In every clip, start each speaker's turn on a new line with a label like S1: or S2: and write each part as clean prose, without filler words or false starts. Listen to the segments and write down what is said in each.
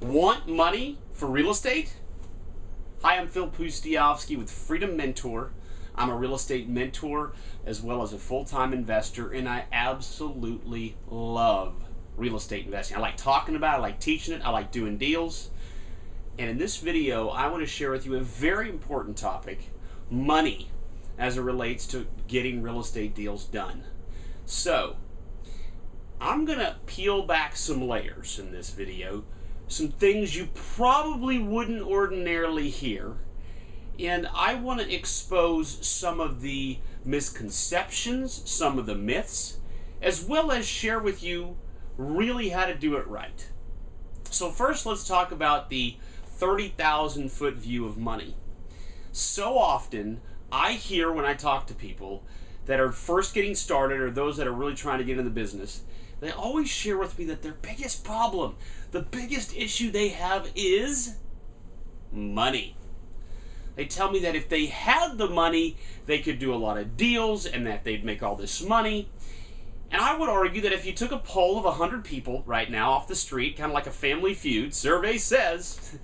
S1: Want money for real estate? Hi, I'm Phil Pustiowski with Freedom Mentor. I'm a real estate mentor as well as a full-time investor, and I absolutely love real estate investing. I like talking about it, I like teaching it, I like doing deals. And in this video, I want to share with you a very important topic, money, as it relates to getting real estate deals done. So, I'm going to peel back some layers in this video, some things you probably wouldn't ordinarily hear, and I want to expose some of the misconceptions, some of the myths, as well as share with you really how to do it right. So first, let's talk about the 30,000 foot view of money. So often, I hear when I talk to people that are first getting started or those that are really trying to get into the business, they always share with me that their biggest problem, the biggest issue they have is money. They tell me that if they had the money, they could do a lot of deals and that they'd make all this money. And I would argue that if you took a poll of 100 people right now off the street, kind of like a Family Feud, survey says,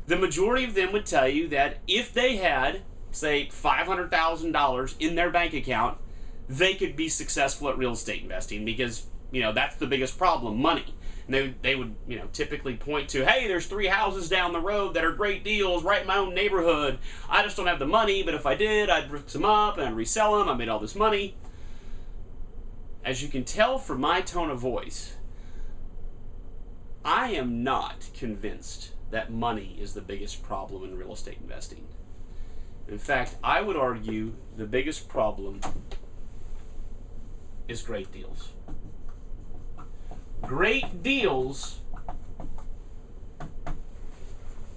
S1: the majority of them would tell you that if they had, say, $500,000 in their bank account, they could be successful at real estate investing because, that's the biggest problem, money. And they would, typically point to, hey, there's 3 houses down the road that are great deals right in my own neighborhood. I just don't have the money, but if I did, I'd fix them up and I'd resell them. I made all this money. As you can tell from my tone of voice, I am not convinced that money is the biggest problem in real estate investing. In fact, I would argue the biggest problem is great deals. Great deals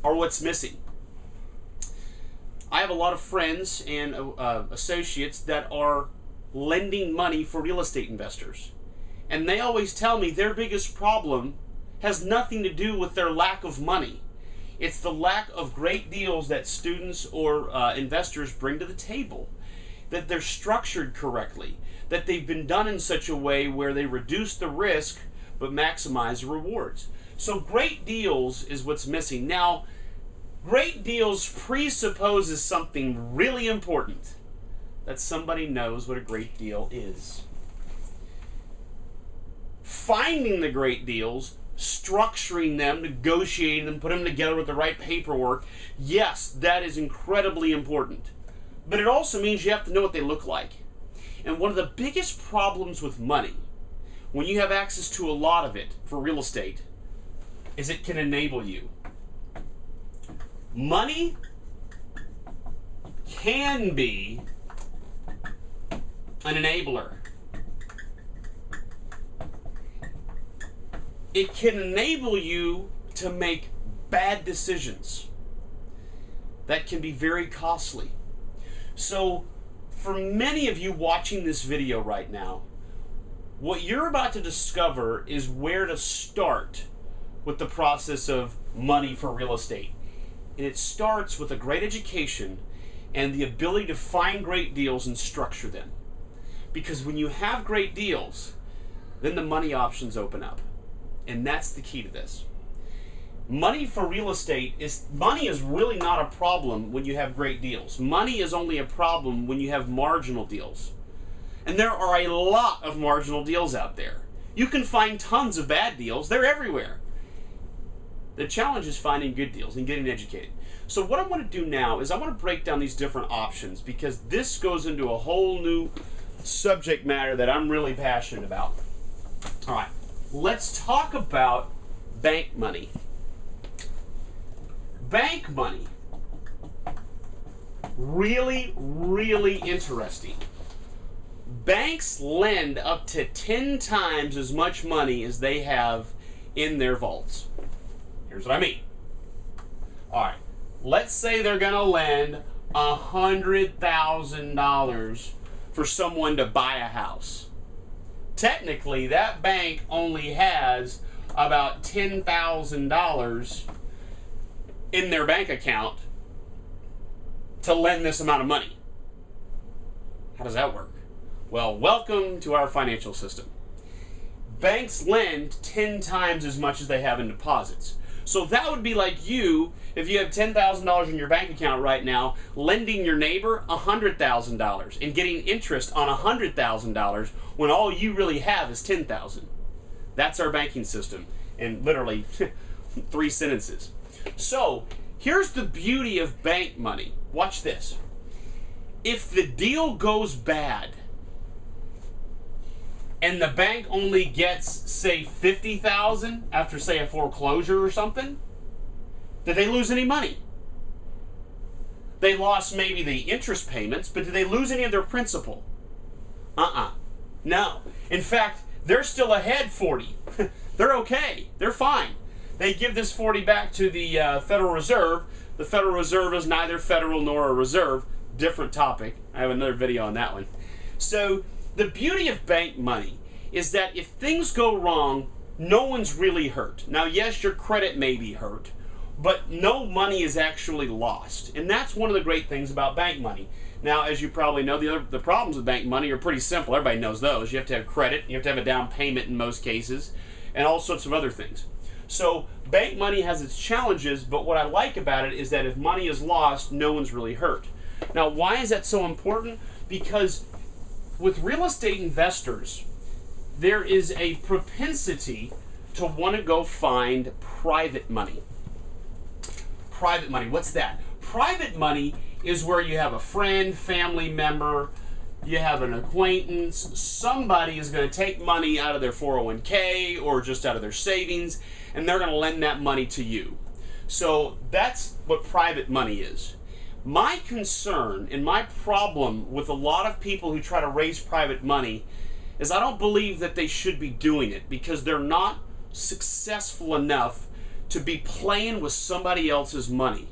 S1: are what's missing. I have a lot of friends and associates that are lending money for real estate investors. And they always tell me their biggest problem has nothing to do with their lack of money. It's the lack of great deals that students or investors bring to the table. That they're structured correctly. That they've been done in such a way where they reduce the risk but maximize the rewards. So great deals is what's missing. Now, great deals presupposes something really important. That somebody knows what a great deal is. Finding the great deals, structuring them, negotiating them, putting them together with the right paperwork, yes, that is incredibly important. But it also means you have to know what they look like. And one of the biggest problems with money, when you have access to a lot of it for real estate, is it can enable you. Money can be an enabler. It can enable you to make bad decisions that can be very costly. So, for many of you watching this video right now, what you're about to discover is where to start with the process of money for real estate. And it starts with a great education and the ability to find great deals and structure them. Because when you have great deals, then the money options open up. And that's the key to this. Money for real estate money is really not a problem when you have great deals. Money is only a problem when you have marginal deals. And there are a lot of marginal deals out there. You can find tons of bad deals. They're everywhere. The challenge is finding good deals and getting educated. So what I want to do now is I want to break down these different options because this goes into a whole new subject matter that I'm really passionate about. All right, let's talk about bank money. Bank money, really, really interesting. Banks lend up to 10 times as much money as they have in their vaults. Here's what I mean. All right, let's say they're going to lend $100,000 for someone to buy a house. Technically, that bank only has about $10,000 in their bank account to lend this amount of money. How does that work? Well, welcome to our financial system. Banks lend 10 times as much as they have in deposits. So that would be like you, if you have $10,000 in your bank account right now, lending your neighbor $100,000 and getting interest on $100,000 when all you really have is $10,000. That's our banking system in literally 3 sentences. So here's the beauty of bank money. Watch this. If the deal goes bad and the bank only gets, say, $50,000 after, say, a foreclosure or something, did they lose any money? They lost maybe the interest payments, but did they lose any of their principal? No. In fact, they're still ahead 40. They're okay. They're fine. They give this 40 back to the Federal Reserve. The Federal Reserve is neither federal nor a reserve. Different topic. I have another video on that one. So the beauty of bank money is that if things go wrong, no one's really hurt. Now, yes, your credit may be hurt, but no money is actually lost. And that's one of the great things about bank money. Now, as you probably know, the problems with bank money are pretty simple. Everybody knows those. You have to have credit, you have to have a down payment in most cases, and all sorts of other things. So bank money has its challenges, but what I like about it is that if money is lost, no one's really hurt. Now, why is that so important? Because with real estate investors, there is a propensity to want to go find private money. Private money, what's that? Private money is where you have a friend, family member, you have an acquaintance, somebody is going to take money out of their 401k or just out of their savings, and they're going to lend that money to you. So that's what private money is. My concern and my problem with a lot of people who try to raise private money is I don't believe that they should be doing it because they're not successful enough to be playing with somebody else's money.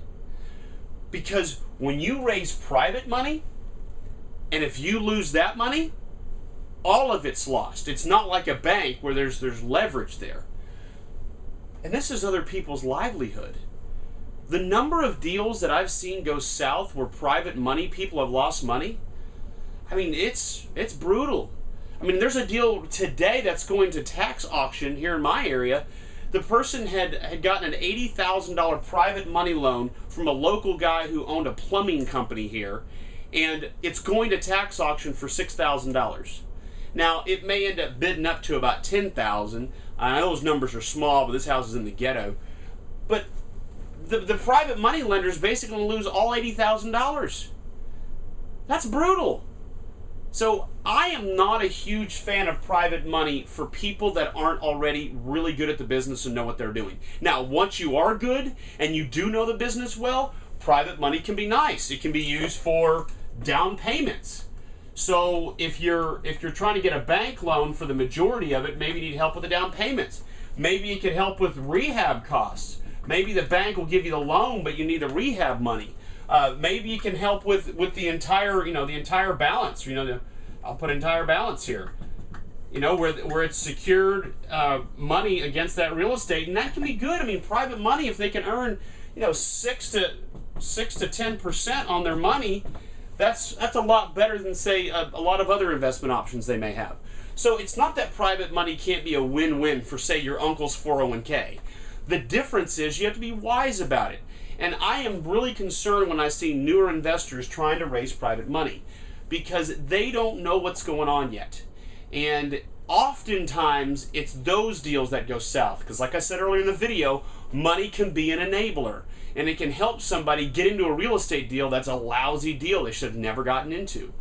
S1: Because when you raise private money, and if you lose that money, all of it's lost. It's not like a bank where there's leverage there. And this is other people's livelihood. The number of deals that I've seen go south where private money, people have lost money, I mean, it's brutal. I mean, there's a deal today that's going to tax auction here in my area. The person had gotten an $80,000 private money loan from a local guy who owned a plumbing company here, and it's going to tax auction for $6,000. Now, it may end up bidding up to about $10,000. I know those numbers are small, but this house is in the ghetto. But the private money lender is basically going to lose all $80,000. That's brutal. So I am not a huge fan of private money for people that aren't already really good at the business and know what they're doing. Now, once you are good and you do know the business well, private money can be nice. It can be used for down payments. So if you're trying to get a bank loan for the majority of it, maybe you need help with the down payments. Maybe it could help with rehab costs. Maybe the bank will give you the loan, but you need the rehab money. Maybe you can help with the entire balance. I'll put entire balance here. Where it's secured money against that real estate, and that can be good. I mean, private money, if they can earn 6 to 10% on their money, that's a lot better than, say, a lot of other investment options they may have. So it's not that private money can't be a win-win for, say, your uncle's 401k. The difference is you have to be wise about it. And I am really concerned when I see newer investors trying to raise private money because they don't know what's going on yet. And oftentimes it's those deals that go south because, like I said earlier in the video, money can be an enabler and it can help somebody get into a real estate deal that's a lousy deal they should have never gotten into.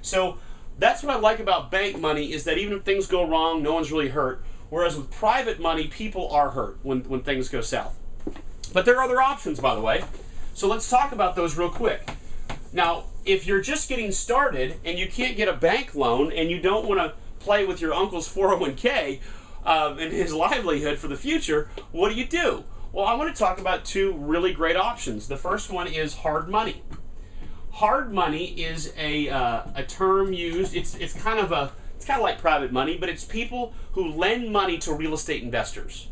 S1: So that's what I like about bank money is that even if things go wrong, no one's really hurt. Whereas with private money, people are hurt when things go south. But there are other options, by the way. So let's talk about those real quick. Now, if you're just getting started and you can't get a bank loan and you don't want to play with your uncle's 401k and his livelihood for the future, what do? Well, I want to talk about 2 really great options. The first one is hard money. Hard money is a term used. It's kind of like private money, but it's people who lend money to real estate investors.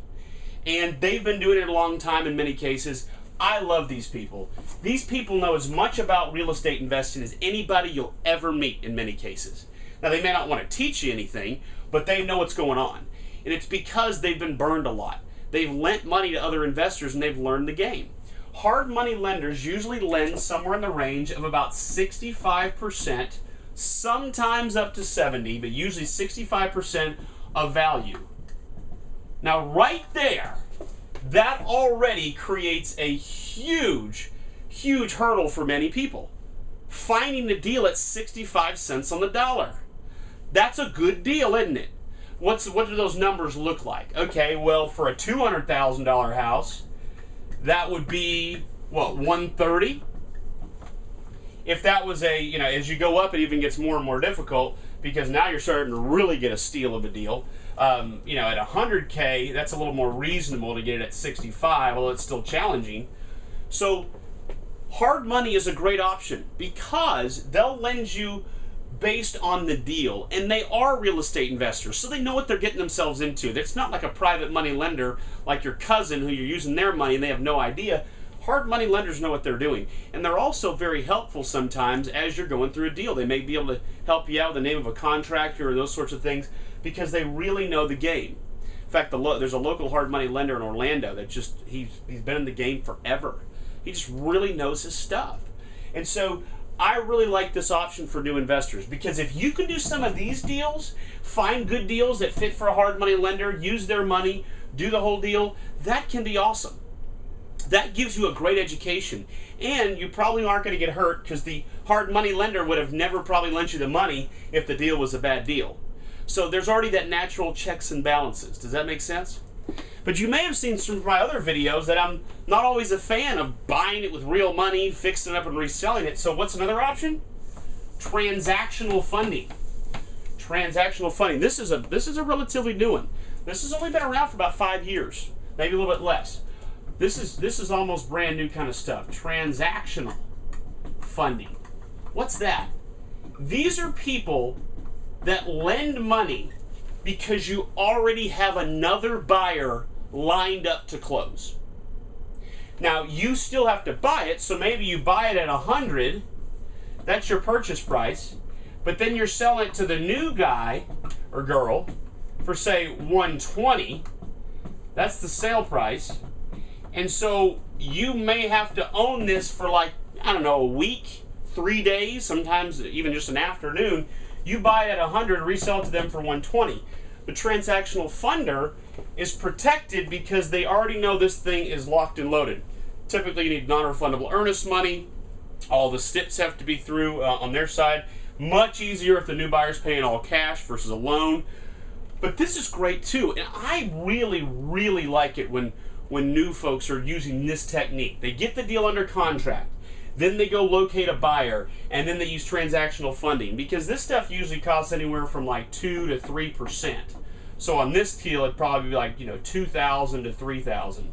S1: And they've been doing it a long time in many cases. I love these people. These people know as much about real estate investing as anybody you'll ever meet in many cases. Now, they may not want to teach you anything, but they know what's going on. And it's because they've been burned a lot. They've lent money to other investors and they've learned the game. Hard money lenders usually lend somewhere in the range of about 65%, sometimes up to 70, but usually 65% of value. Now right there, that already creates a huge, huge hurdle for many people. Finding the deal at 65 cents on the dollar. That's a good deal, isn't it? What do those numbers look like? Okay, well, for a $200,000 house, that would be, what, 130? If that was a, you know, as you go up, it even gets more and more difficult because now you're starting to really get a steal of a deal. You know, at 100K, that's a little more reasonable to get it at 65, although it's still challenging. So hard money is a great option because they'll lend you based on the deal, and they are real estate investors, so they know what they're getting themselves into. It's not like a private money lender like your cousin who you're using their money and they have no idea. Hard money lenders know what they're doing, and they're also very helpful sometimes as you're going through a deal. They may be able to help you out with the name of a contractor or those sorts of things because they really know the game. In fact, there's a local hard money lender in Orlando that just, he's been in the game forever. He just really knows his stuff. And so I really like this option for new investors because if you can do some of these deals, find good deals that fit for a hard money lender, use their money, do the whole deal, that can be awesome. That gives you a great education, and you probably aren't going to get hurt because the hard money lender would have never probably lent you the money if the deal was a bad deal. So there's already that natural checks and balances. Does that make sense? But you may have seen some of my other videos that I'm not always a fan of buying it with real money, fixing it up and reselling it. So what's another option? Transactional funding. Transactional funding. This is a relatively new one. This has only been around for about 5 years, maybe a little bit less. This is almost brand new kind of stuff. Transactional funding. What's that? These are people that lend money because you already have another buyer lined up to close. Now, you still have to buy it, so maybe you buy it at 100, that's your purchase price, but then you're selling it to the new guy or girl for, say, 120, that's the sale price, and so you may have to own this for like, I don't know, a week, 3 days, sometimes even just an afternoon. You buy it at 100, resell it to them for 120. The transactional funder is protected because they already know this thing is locked and loaded. Typically, you need non-refundable earnest money. All the steps have to be through on their side. Much easier if the new buyer's paying all cash versus a loan. But this is great too, and I really, really like it when new folks are using this technique. They get the deal under contract. Then they go locate a buyer, and then they use transactional funding because this stuff usually costs anywhere from like 2 to 3%. So on this deal, it'd probably be like, you know, $2,000 to $3,000,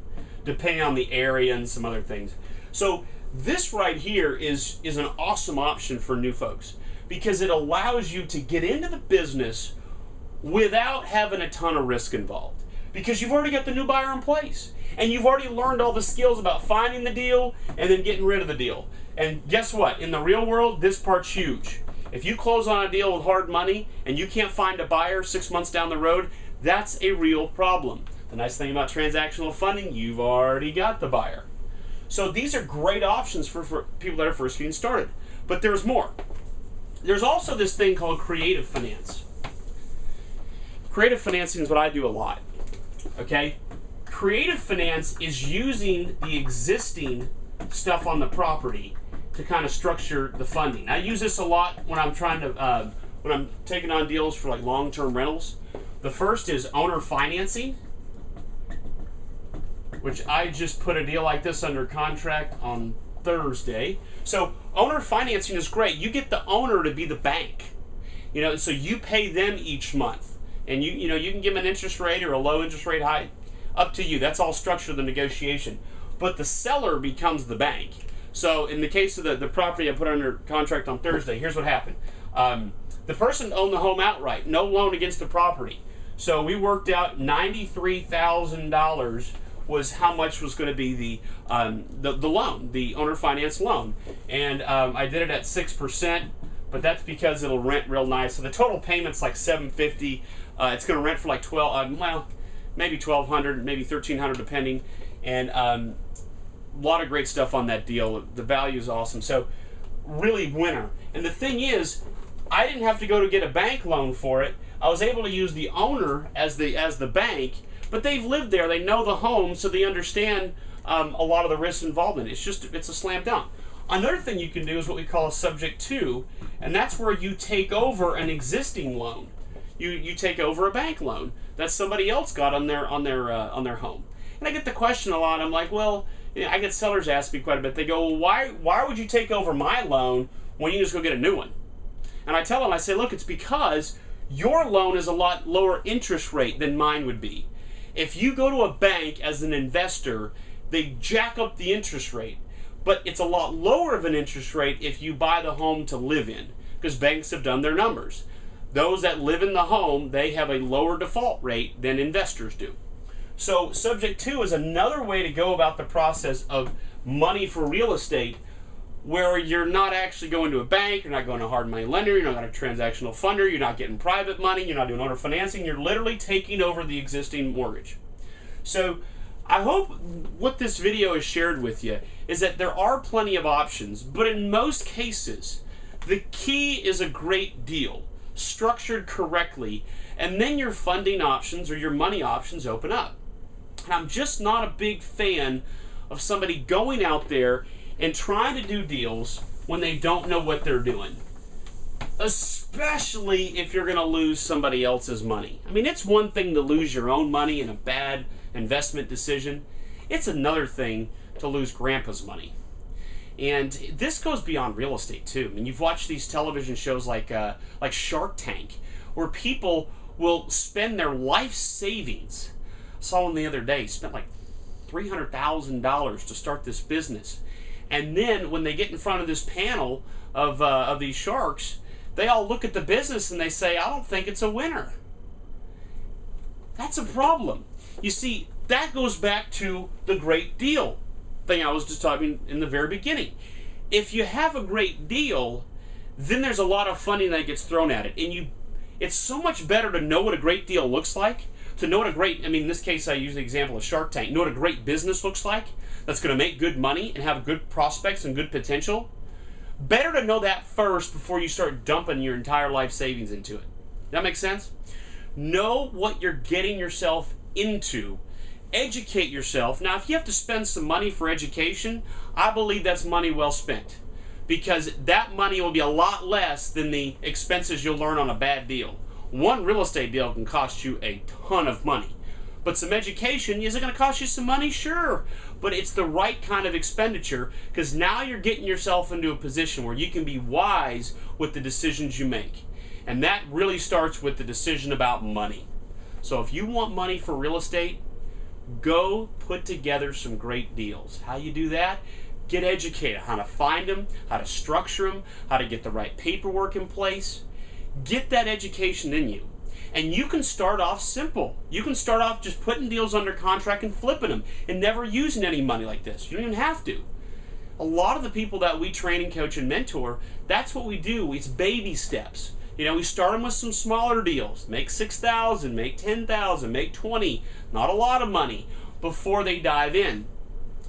S1: depending on the area and some other things. So this right here is an awesome option for new folks because it allows you to get into the business without having a ton of risk involved because you've already got the new buyer in place. And you've already learned all the skills about finding the deal and then getting rid of the deal. And guess what? In the real world, this part's huge. If you close on a deal with hard money and you can't find a buyer 6 months down the road, that's a real problem. The nice thing about transactional funding, you've already got the buyer. So these are great options for people that are first getting started. But there's more. There's also this thing called creative finance. Creative financing is what I do a lot. Okay? Creative finance is using the existing stuff on the property to kind of structure the funding. I use this a lot when I'm trying to when I'm taking on deals for like long-term rentals. The first is owner financing, which I just put a deal like this under contract on Thursday. So owner financing is great. You get the owner to be the bank, you know, so you pay them each month, and you know you can give them an interest rate or a low interest rate, high, up to you. That's all structured in the negotiation. But the seller becomes the bank. So in the case of the property I put under contract on Thursday, here's what happened. The person owned the home outright, no loan against the property. So we worked out $93,000 was how much was going to be the loan, the owner finance loan. And I did it at 6%, but that's because it'll rent real nice. So the total payment's like $750. It's going to rent for like 12, well, maybe 1,200, maybe 1,300 depending, and a lot of great stuff on that deal. The value is awesome. So really winner. And the thing is, I didn't have to go to get a bank loan for it. I was able to use the owner as the bank, but they've lived there. They know the home, so they understand a lot of the risks involved in it. It's a slam dunk. Another thing you can do is what we call a subject to, and that's where you take over an existing loan. You take over a bank loan that somebody else got on their home. And I get the question a lot. I'm like, well, you know, I get sellers ask me quite a bit. They go, well, why would you take over my loan when you can just go get a new one? And I tell them, I say, look, it's because your loan is a lot lower interest rate than mine would be. If you go to a bank as an investor, they jack up the interest rate. But it's a lot lower of an interest rate if you buy the home to live in, because banks have done their numbers. Those that live in the home, they have a lower default rate than investors do. So subject to is another way to go about the process of money for real estate, where you're not actually going to a bank, you're not going to a hard money lender, you're not going to a transactional funder, you're not getting private money, you're not doing owner financing, you're literally taking over the existing mortgage. So I hope what this video has shared with you is that there are plenty of options, but in most cases, the key is a great deal, structured correctly, and then your funding options or your money options open up. And I'm just not a big fan of somebody going out there and trying to do deals when they don't know what they're doing, especially if you're going to lose somebody else's money. I mean, it's one thing to lose your own money in a bad investment decision. It's another thing to lose grandpa's money. And this goes beyond real estate too. I mean, you've watched these television shows like Shark Tank, where people will spend their life savings. I saw one the other day, spent like $300,000 to start this business. And then when they get in front of this panel of these sharks, they all look at the business and they say, I don't think it's a winner. That's a problem. You see, that goes back to the great deal thing I was just talking in the very beginning. If you have a great deal, then there's a lot of funding that gets thrown at it. And it's so much better to know what a great deal looks like, to know what a great, I mean, in this case I use the example of Shark Tank, know what a great business looks like, that's going to make good money and have good prospects and good potential. Better to know that first before you start dumping your entire life savings into it. That makes sense? Know what you're getting yourself into. Educate yourself. Now, if you have to spend some money for education, I believe that's money well spent, because that money will be a lot less than the expenses you'll learn on a bad deal. One real estate deal can cost you a ton of money. But some education, is it going to cost you some money? Sure. But it's the right kind of expenditure, because now you're getting yourself into a position where you can be wise with the decisions you make. And that really starts with the decision about money. So if you want money for real estate, go put together some great deals. How you do that? Get educated. How to find them, how to structure them, how to get the right paperwork in place. Get that education in you. And you can start off simple. You can start off just putting deals under contract and flipping them and never using any money like this. You don't even have to. A lot of the people that we train and coach and mentor, that's what we do. It's baby steps. You know, we start them with some smaller deals. Make 6,000, make 10,000, make 20. Not a lot of money before they dive in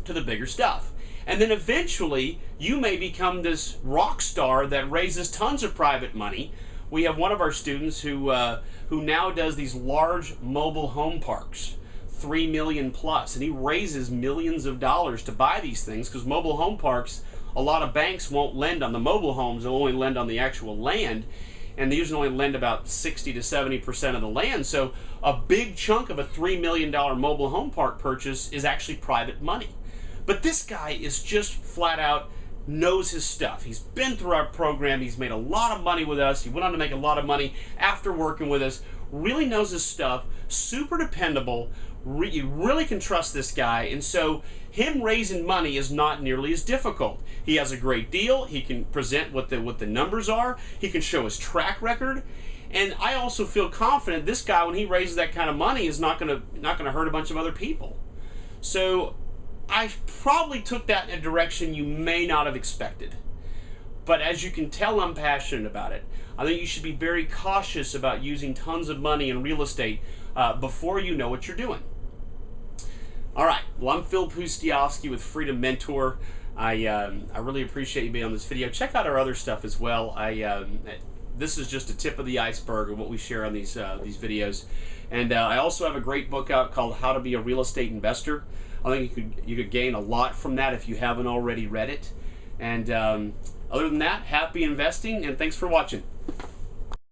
S1: to the bigger stuff. And then eventually, you may become this rock star that raises tons of private money. We have one of our students who now does these large mobile home parks, 3 million plus, and he raises millions of dollars to buy these things, because mobile home parks, a lot of banks won't lend on the mobile homes, they'll only lend on the actual land, and they usually only lend about 60 to 70% of the land. So a big chunk of a $3 million mobile home park purchase is actually private money. But this guy is just flat out knows his stuff. He's been through our program. He's made a lot of money with us. He went on to make a lot of money after working with us. Really knows his stuff. Super dependable. You really can trust this guy. And so him raising money is not nearly as difficult. He has a great deal. He can present what the numbers are. He can show his track record. And I also feel confident this guy, when he raises that kind of money, is not gonna hurt a bunch of other people. So I probably took that in a direction you may not have expected. But as you can tell, I'm passionate about it. I think you should be very cautious about using tons of money in real estate before you know what you're doing. All right, well, I'm Phil Pustiowski with Freedom Mentor. I really appreciate you being on this video. Check out our other stuff as well. This is just a tip of the iceberg of what we share on these videos. And I also have a great book out called How to Be a Real Estate Investor. I think you could gain a lot from that if you haven't already read it. And other than that, happy investing, and thanks for watching.